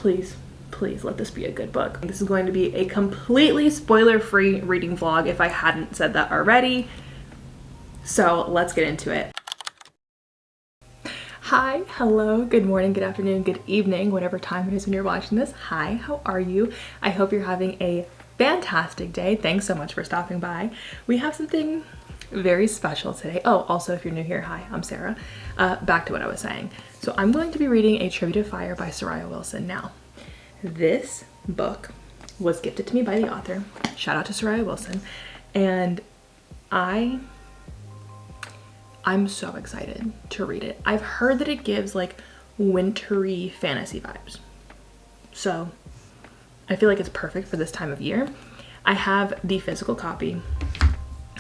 please, please let this be a good book. This is going to be a completely spoiler-free reading vlog if I hadn't said that already. So let's get into it. Hi, hello, good morning, good afternoon, good evening, whatever time it is when you're watching this. Hi, how are you? I hope you're having a fantastic day. Thanks so much for stopping by. We have something very special today. Oh, also, if you're new here, hi, I'm Sarah. Back to what I was saying. So I'm going to be reading A Tribute to Fire by Sariah Wilson. Now, this book was gifted to me by the author. Shout out to Sariah Wilson. And I'm so excited to read it. I've heard that it gives like wintry fantasy vibes. So I feel like it's perfect for this time of year. I have the physical copy.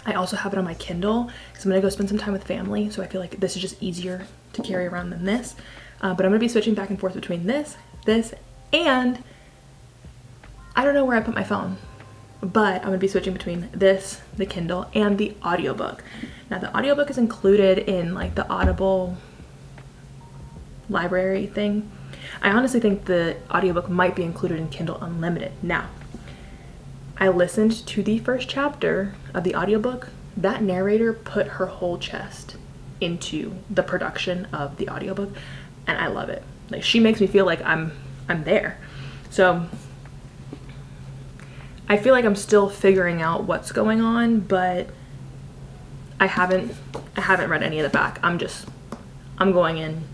I also have it on my Kindle because I'm gonna go spend some time with family. So I feel like this is just easier to carry around than this. But I'm gonna be switching back and forth between this, and I don't know where I put my phone, but I'm gonna be switching between this, the Kindle, and the audiobook. Now the audiobook is included in like the Audible library thing. I honestly think the audiobook might be included in Kindle Unlimited. Now, I listened to the first chapter of the audiobook. That narrator put her whole chest into the production of the audiobook, and I love it. Like, she makes me feel like I'm there. So I feel like I'm still figuring out what's going on, but I haven't read any of the back. I'm going in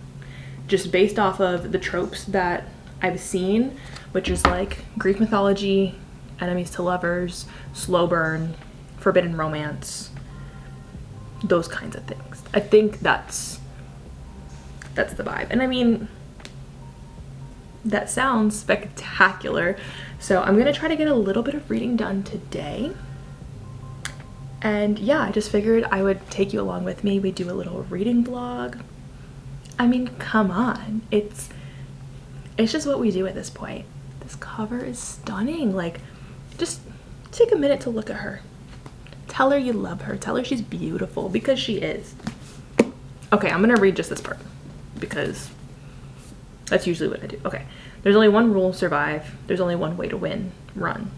just based off of the tropes that I've seen, which is like Greek mythology, enemies to lovers, slow burn, forbidden romance, those kinds of things. I think that's the vibe. And I mean, that sounds spectacular. So I'm gonna try to get a little bit of reading done today. And yeah, I just figured I would take you along with me. We do a little reading vlog. I mean, come on. It's just what we do at this point. This cover is stunning. Like, just take a minute to look at her. Tell her you love her. Tell her she's beautiful, because she is. Okay, I'm gonna read just this part because that's usually what I do. Okay, there's only one rule: survive. There's only one way to win: run.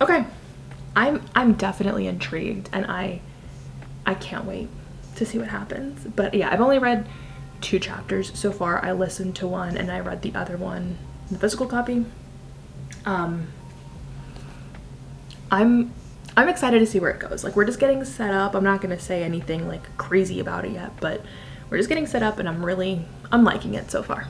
Okay, I'm definitely intrigued, and I can't wait to see what happens. But yeah, I've only read 2 chapters so far. I listened to one and I read the other one, the physical copy. I'm excited to see where it goes. Like, we're just getting set up. I'm not gonna say anything like crazy about it yet, but we're just getting set up, and I'm liking it so far.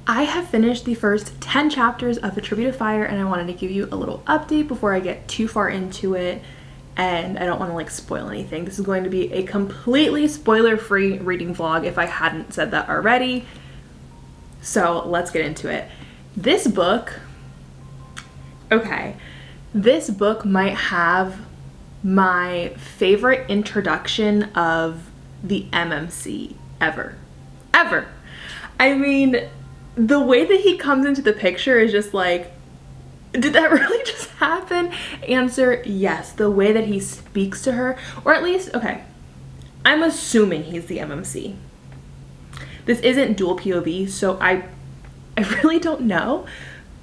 I have finished the first 10 chapters of A Tribute to Fire, and I wanted to give you a little update before I get too far into it, and I don't want to like spoil anything. This is going to be a completely spoiler-free reading vlog if I hadn't said that already. So let's get into it. This book might have my favorite introduction of the MMC ever. I mean, the way that he comes into the picture is just like, did that really just happen? Answer, yes. The way that he speaks to her, or at least, okay, I'm assuming he's the MMC. This isn't dual POV, so I really don't know,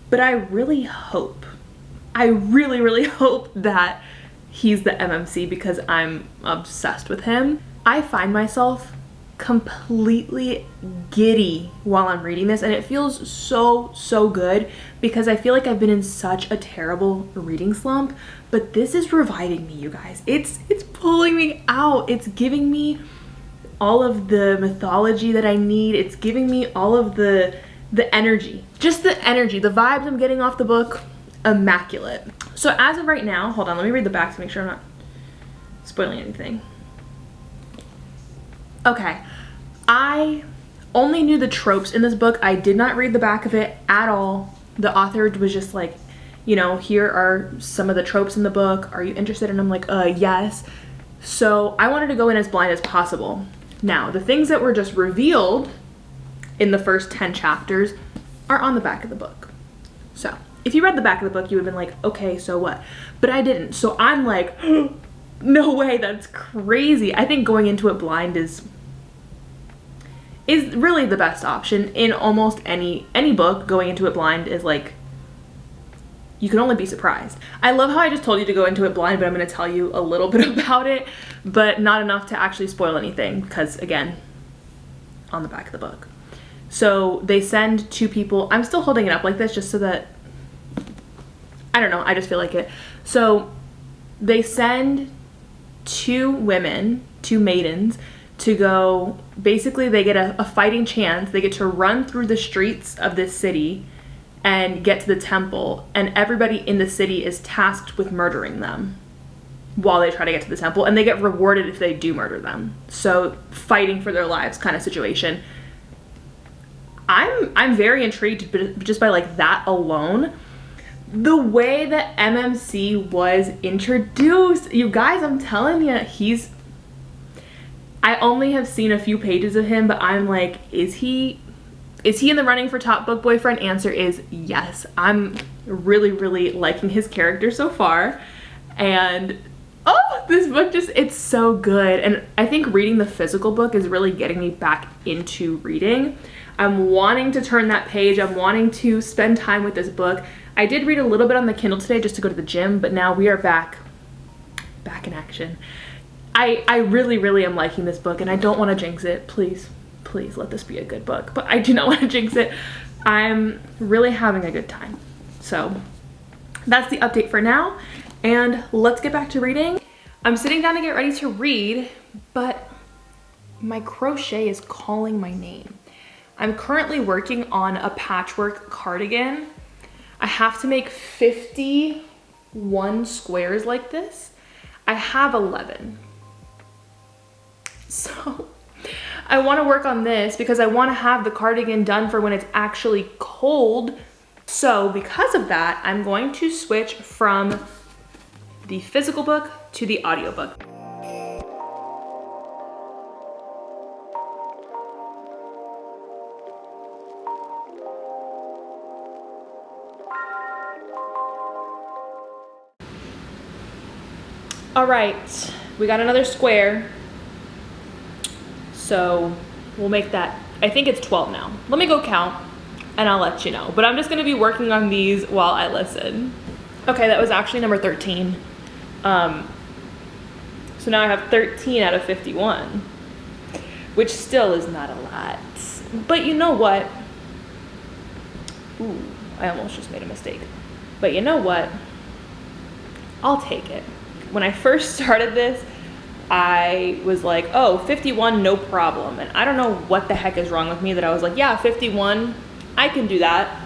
but I really hope that he's the MMC, because I'm obsessed with him. I find myself completely giddy while I'm reading this, and it feels so good, because I feel like I've been in such a terrible reading slump, but this is reviving me, you guys. It's pulling me out. It's giving me all of the mythology that I need. It's giving me all of the energy, just the energy, the vibes I'm getting off the book. Immaculate. So as of right now, hold on, let me read the back to make sure I'm not spoiling anything. Okay, I only knew the tropes in this book. I did not read the back of it at all. The author was just like, you know, here are some of the tropes in the book. Are you interested? And I'm like, yes. So I wanted to go in as blind as possible. Now, the things that were just revealed in the first 10 chapters are on the back of the book. So if you read the back of the book, you would have been like, okay, so what? But I didn't. So I'm like, no way, that's crazy. I think going into it blind is really the best option in almost any book. Going into it blind is like, you can only be surprised. I love how I just told you to go into it blind, but I'm going to tell you a little bit about it, but not enough to actually spoil anything because, again, on the back of the book. So they send 2 people. I'm still holding it up like this just so that, I don't know, I just feel like it. So they send 2 women, 2 maidens, to go, basically they get a fighting chance. They get to run through the streets of this city and get to the temple, and everybody in the city is tasked with murdering them while they try to get to the temple, and they get rewarded if they do murder them. So fighting for their lives kind of situation. I'm very intrigued just by like that alone. The way that MMC was introduced, you guys, I'm telling you, I only have seen a few pages of him, but I'm like, is he in the running for top book boyfriend? Answer is yes. I'm really, really liking his character so far. And oh, this book it's so good. And I think reading the physical book is really getting me back into reading. I'm wanting to turn that page. I'm wanting to spend time with this book. I did read a little bit on the Kindle today just to go to the gym, but now we are back in action. I really, really am liking this book, and I don't want to jinx it. Please let this be a good book, but I do not want to jinx it. I'm really having a good time. So that's the update for now, and let's get back to reading. I'm sitting down to get ready to read, but my crochet is calling my name. I'm currently working on a patchwork cardigan. I have to make 51 squares like this. I have 11. So I want to work on this because I want to have the cardigan done for when it's actually cold. So because of that, I'm going to switch from the physical book to the audiobook. All right, we got another square. So we'll make that, I think it's 12 now. Let me go count and I'll let you know. But I'm just gonna be working on these while I listen. Okay, that was actually number 13. So now I have 13 out of 51, which still is not a lot. But you know what? Ooh, I almost just made a mistake. But you know what? I'll take it. When I first started this, I was like, oh, 51, no problem. And I don't know what the heck is wrong with me that I was like, yeah, 51, I can do that.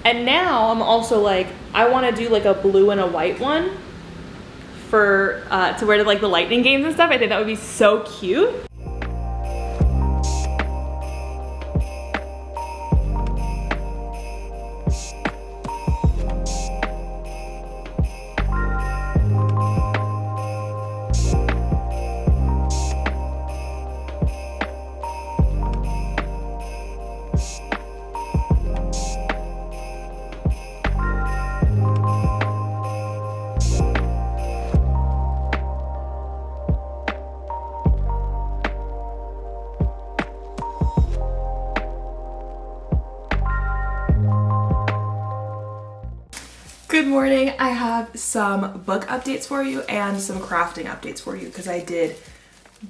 And now I'm also like, I want to do like a blue and a white one for to wear to like the lightning games and stuff. I think that would be so cute. Good morning. I have some book updates for you and some crafting updates for you because I did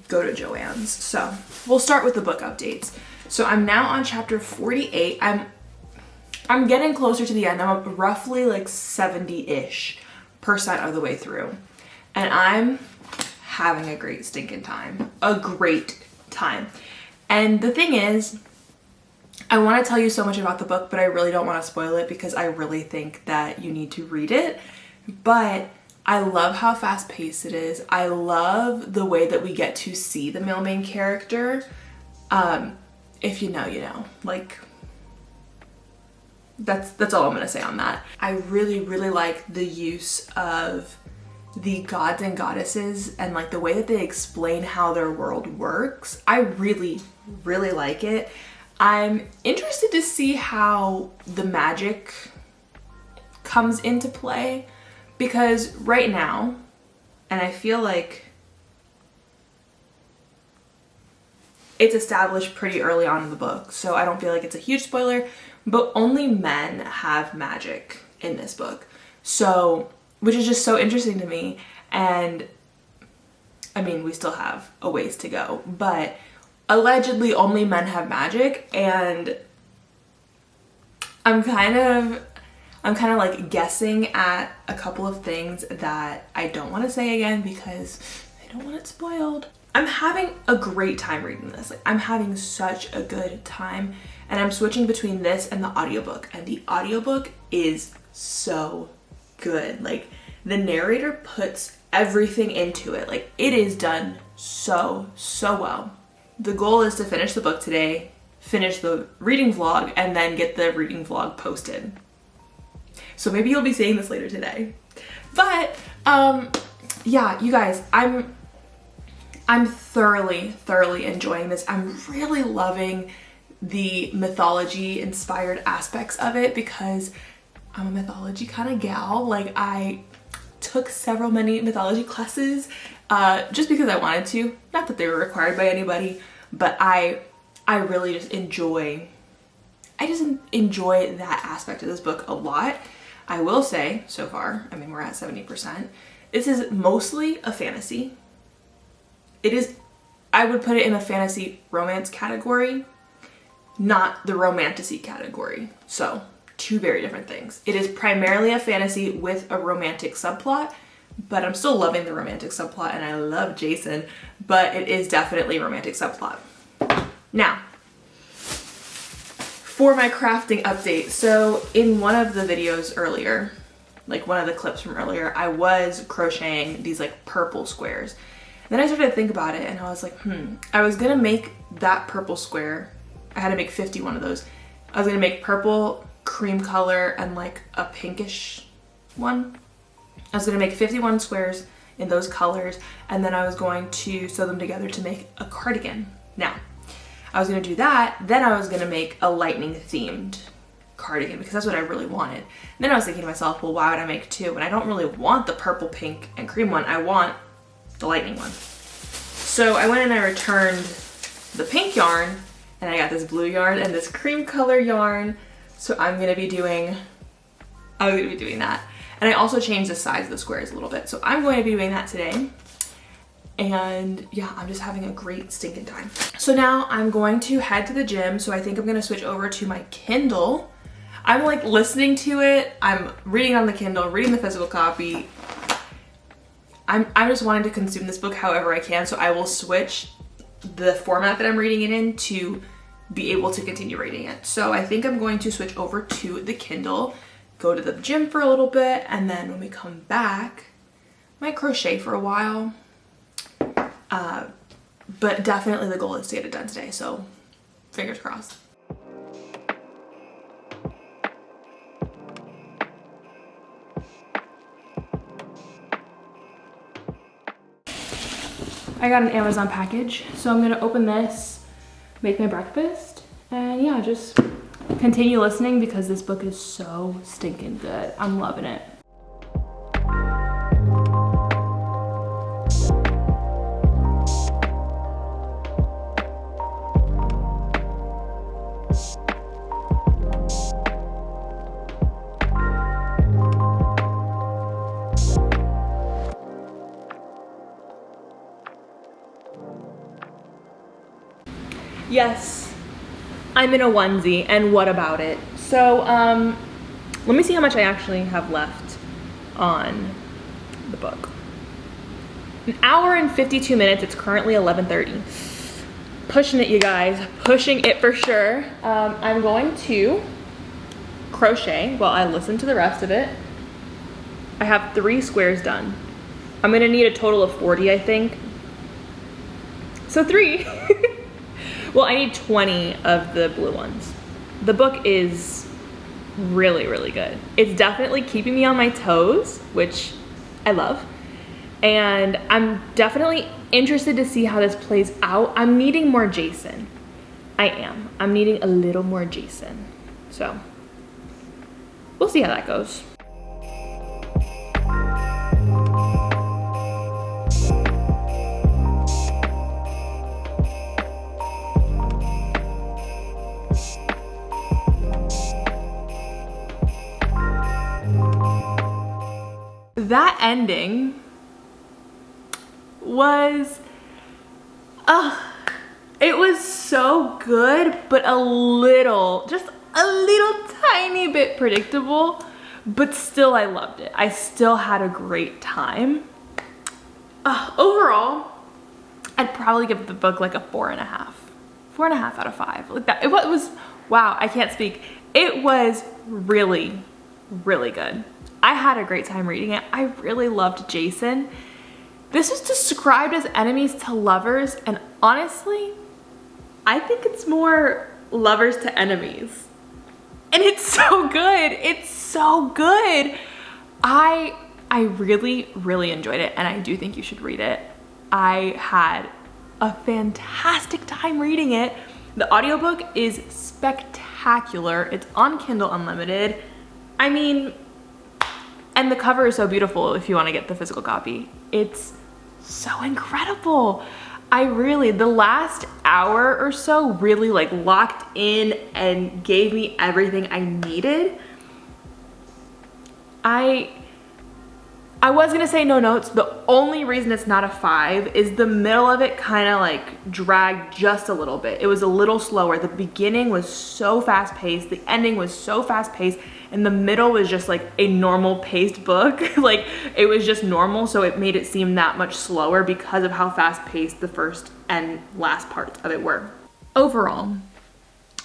go to Joann's. So we'll start with the book updates. So I'm now on chapter 48. I'm getting closer to the end. I'm roughly like 70-ish% of the way through. And I'm having a great stinking time. A great time. And the thing is, I want to tell you so much about the book, but I really don't want to spoil it because I really think that you need to read it. But I love how fast-paced it is. I love the way that we get to see the male main character. If you know, you know. Like, that's all I'm going to say on that. I really, really like the use of the gods and goddesses and like the way that they explain how their world works. I really, really like it. I'm interested to see how the magic comes into play, because right now, and I feel like it's established pretty early on in the book, so I don't feel like it's a huge spoiler, but only men have magic in this book. So, which is just so interesting to me. And I mean, we still have a ways to go, but allegedly only men have magic, and I'm kind of like guessing at a couple of things that I don't want to say again because I don't want it spoiled. I'm having a great time reading this. Like, I'm having such a good time, and I'm switching between this and the audiobook, and the audiobook is so good. Like, the narrator puts everything into it. Like, it is done so well. The goal is to finish the book today, finish the reading vlog, and then get the reading vlog posted. So maybe you'll be seeing this later today. But yeah, you guys, I'm thoroughly enjoying this. I'm really loving the mythology inspired aspects of it because I'm a mythology kind of gal. Like, I took many mythology classes just because I wanted to. Not that they were required by anybody, but I really just enjoy that aspect of this book a lot. I will say, so far, I mean, we're at 70%. This is mostly a fantasy. It is, I would put it in a fantasy romance category, not the romantasy category. So, two very different things. It is primarily a fantasy with a romantic subplot, but I'm still loving the romantic subplot, and I love Jason, but it is definitely a romantic subplot. Now, for my crafting update, so in one of the videos earlier, like one of the clips from earlier, I was crocheting these like purple squares. Then I started to think about it, and I was like, I was gonna make that purple square. I had to make 51 of those. I was gonna make purple, cream color, and like a pinkish one. I was gonna make 51 squares in those colors, and then I was going to sew them together to make a cardigan. Now, I was gonna do that, then I was gonna make a lightning themed cardigan because that's what I really wanted. And then I was thinking to myself, well, why would I make two? And I don't really want the purple, pink, and cream one. I want the lightning one. So I went and I returned the pink yarn, and I got this blue yarn and this cream color yarn. So I'm gonna be doing that. And I also changed the size of the squares a little bit. So I'm going to be doing that today. And yeah, I'm just having a great stinking time. So now I'm going to head to the gym. So I think I'm gonna switch over to my Kindle. I'm like listening to it. I'm reading on the Kindle, reading the physical copy. I'm just wanting to consume this book however I can. So I will switch the format that I'm reading it in to be able to continue reading it. So I think I'm going to switch over to the Kindle, go to the gym for a little bit, and then when we come back, I might crochet for a while. But definitely the goal is to get it done today, so fingers crossed. I got an Amazon package, so I'm gonna open this, make my breakfast, and yeah, just continue listening because this book is so stinking good. I'm loving it. Yes, I'm in a onesie, and what about it? So, let me see how much I actually have left on the book. 1 hour and 52 minutes, it's currently 11:30. Pushing it, you guys, pushing it for sure. I'm going to crochet while I listen to the rest of it. I have 3 squares done. I'm gonna need a total of 40, I think. So 3. Well, I need 20 of the blue ones. The book is really, really good. It's definitely keeping me on my toes, which I love. And I'm definitely interested to see how this plays out. I'm needing more Jason. I am. I'm needing a little more Jason. So we'll see how that goes. That ending was, it was so good, but just a little tiny bit predictable, but still I loved it. I still had a great time. Overall, I'd probably give the book like a 4.5. 4.5 out of 5. Like that. It was, wow, I can't speak. It was really, really good. I had a great time reading it. I really loved Jason. This was described as enemies to lovers, and honestly, I think it's more lovers to enemies. And it's so good. It's so good. I really, really enjoyed it, and I do think you should read it. I had a fantastic time reading it. The audiobook is spectacular. It's on Kindle Unlimited. I mean, and the cover is so beautiful if you want to get the physical copy. It's so incredible. The last hour or so really like locked in and gave me everything I needed. I was gonna say no notes. The only reason it's not a 5 is the middle of it kind of like dragged just a little bit. It was a little slower. The beginning was so fast paced. The ending was so fast paced. And the middle was just like a normal paced book. Like it was just normal. So it made it seem that much slower because of how fast paced the first and last parts of it were. Overall,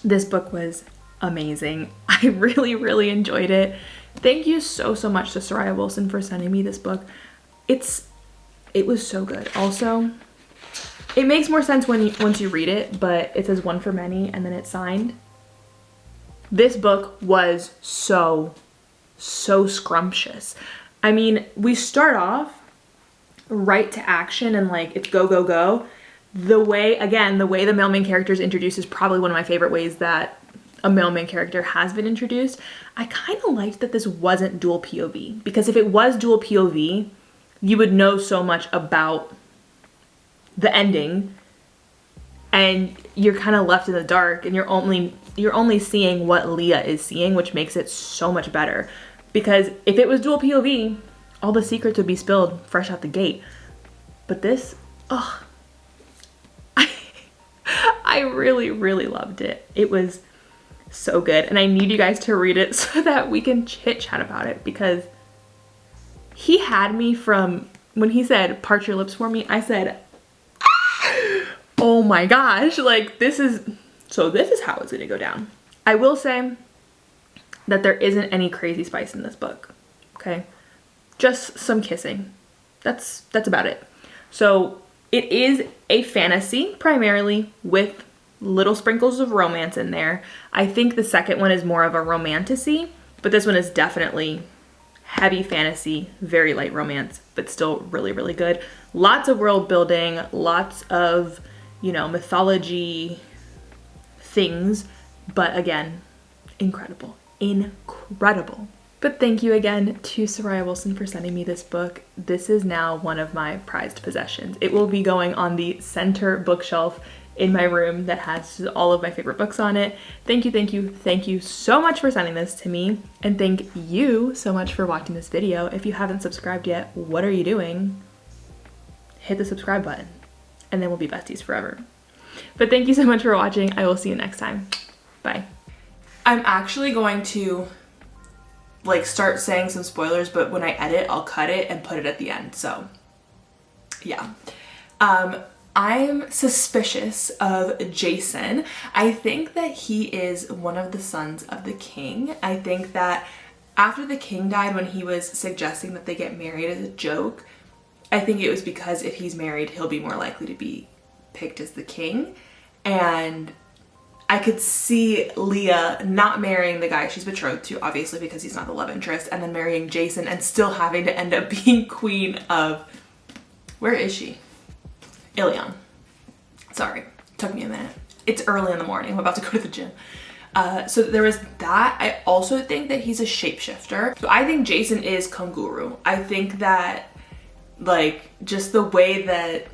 this book was amazing. I really, really enjoyed it. Thank you so much to Sariah Wilson for sending me this book. It was so good. Also, it makes more sense once you read it, but it says one for many and then it's signed. This book was so scrumptious. I mean, we start off right to action and like it's go, go, go. The way the mailman character is introduced is probably one of my favorite ways that a mailman character has been introduced. I kind of liked that this wasn't dual POV, because if it was dual POV, you would know so much about the ending and you're kind of left in the dark and you're only seeing what Leah is seeing, which makes it so much better. Because if it was dual POV, all the secrets would be spilled fresh out the gate. But this, I really, really loved it. It was so good, and I need you guys to read it so that we can chit chat about it, because he had me from when he said part your lips for me. I said, oh my gosh, like this is how it's gonna go down. I will say that there isn't any crazy spice in this book, okay? Just some kissing. That's about it. So it is a fantasy primarily with little sprinkles of romance in there. I think the second one is more of a romantasy, but this one is definitely heavy fantasy, very light romance, but still really, really good. Lots of world building, lots of, mythology things, but again, incredible. But thank you again to Sariah Wilson for sending me this book. This is now one of my prized possessions. It will be going on the center bookshelf in my room that has all of my favorite books on it. Thank you so much for sending this to me. And thank you so much for watching this video. If you haven't subscribed yet, what are you doing? Hit the subscribe button and then we'll be besties forever. But thank you so much for watching. I will see you next time. Bye. I'm actually going to start saying some spoilers, but when I edit, I'll cut it and put it at the end. So yeah. I'm suspicious of Jason. I think that he is one of the sons of the king. I think that after the king died, when he was suggesting that they get married as a joke, I think it was because if he's married, he'll be more likely to be picked as the king. And I could see Leah not marrying the guy she's betrothed to, obviously because he's not the love interest, and then marrying Jason and still having to end up being queen of, where is she? Ilion. Sorry, took me a minute. It's early in the morning. I'm about to go to the gym. So there was that. I also think that he's a shapeshifter. So I think Jason is Kunguru. I think that like just the way that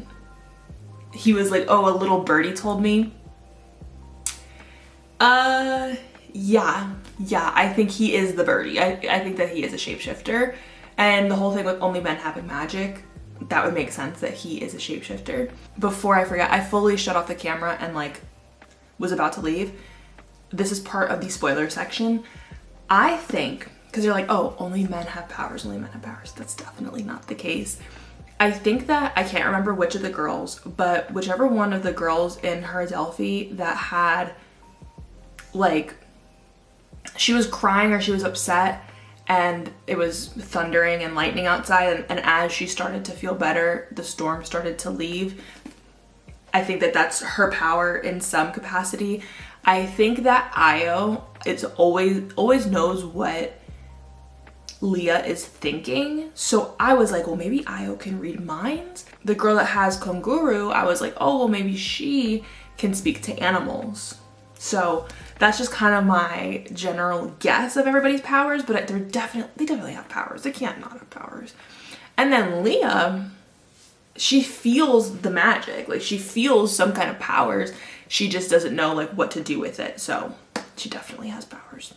he was like, oh, a little birdie told me. Yeah, I think he is the birdie. I think that he is a shapeshifter. And the whole thing with only men having magic, that would make sense that he is a shapeshifter. Before I forget, I fully shut off the camera and like was about to leave. This is part of the spoiler section. I think, because you're like, oh, only men have powers, only men have powers. That's definitely not the case. I think that, I can't remember which of the girls, but whichever one of the girls in her Delphi that had, like, she was crying or she was upset and it was thundering and lightning outside, and as she started to feel better, the storm started to leave. I think that that's her power in some capacity. I think that Io is always knows what Leah is thinking. So I was like, well, maybe Io can read minds. The girl that has Kunguru, I was like, oh, well, maybe she can speak to animals. So that's just kind of my general guess of everybody's powers, but they definitely have powers. They can't not have powers. And then Leah, she feels the magic. Like, she feels some kind of powers. She just doesn't know like what to do with it. So she definitely has powers.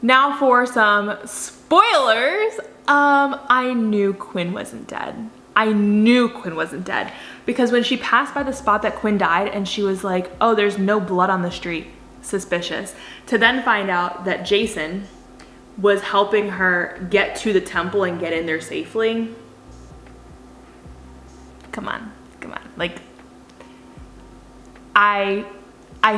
Now for some spoilers. I knew Quinn wasn't dead. I knew Quinn wasn't dead because when she passed by the spot that Quinn died and she was like, oh, there's no blood on the street, suspicious. To then find out that Jason was helping her get to the temple and get in there safely. Come on. Like, I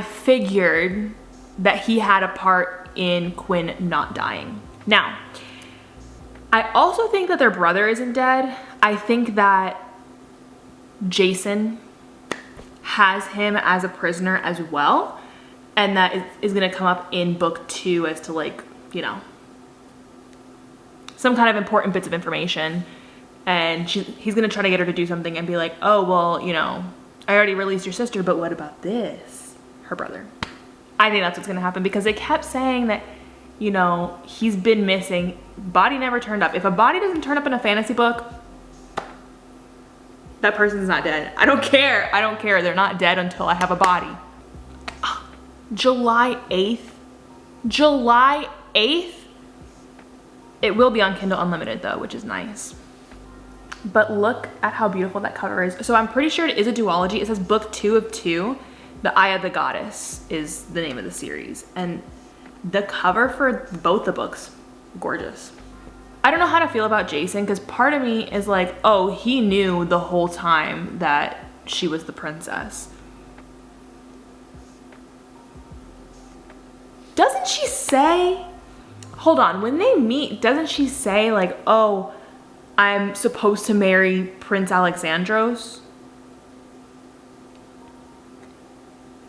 figured that he had a part in Quinn not dying. Now, I also think that their brother isn't dead. I think that Jason has him as a prisoner as well. And that is gonna come up in book 2 as to, like, you know, some kind of important bits of information. And he's gonna try to get her to do something and be like, oh, well, you know, I already released your sister, but what about this? Her brother. I think that's what's gonna happen because they kept saying that, you know, he's been missing. Body never turned up. If a body doesn't turn up in a fantasy book, that person's not dead. I don't care. They're not dead until I have a body. July 8th. July 8th. It will be on Kindle Unlimited though, which is nice. But look at how beautiful that cover is. So I'm pretty sure it is a duology. It says book 2 of 2. The Eye of the Goddess is the name of the series. And the cover for both the books, gorgeous. I don't know how to feel about Jason because part of me is like, oh, he knew the whole time that she was the princess. Doesn't she say, hold on, when they meet, doesn't she say like, oh, I'm supposed to marry Prince Alexandros?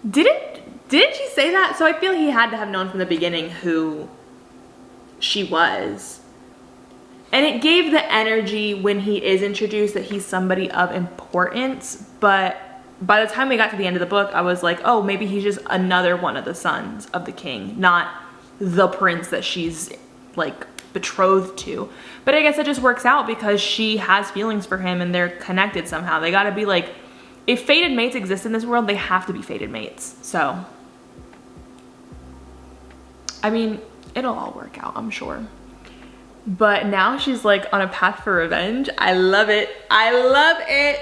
Didn't she say that? So I feel he had to have known from the beginning who she was. And it gave the energy when he is introduced that he's somebody of importance. But by the time we got to the end of the book, I was like, oh, maybe he's just another one of the sons of the king, not the prince that she's like betrothed to. But I guess it just works out because she has feelings for him and they're connected somehow. They gotta be like, if fated mates exist in this world, they have to be fated mates. So, I mean, it'll all work out, I'm sure. But now she's like on a path for revenge. I love it. I love it.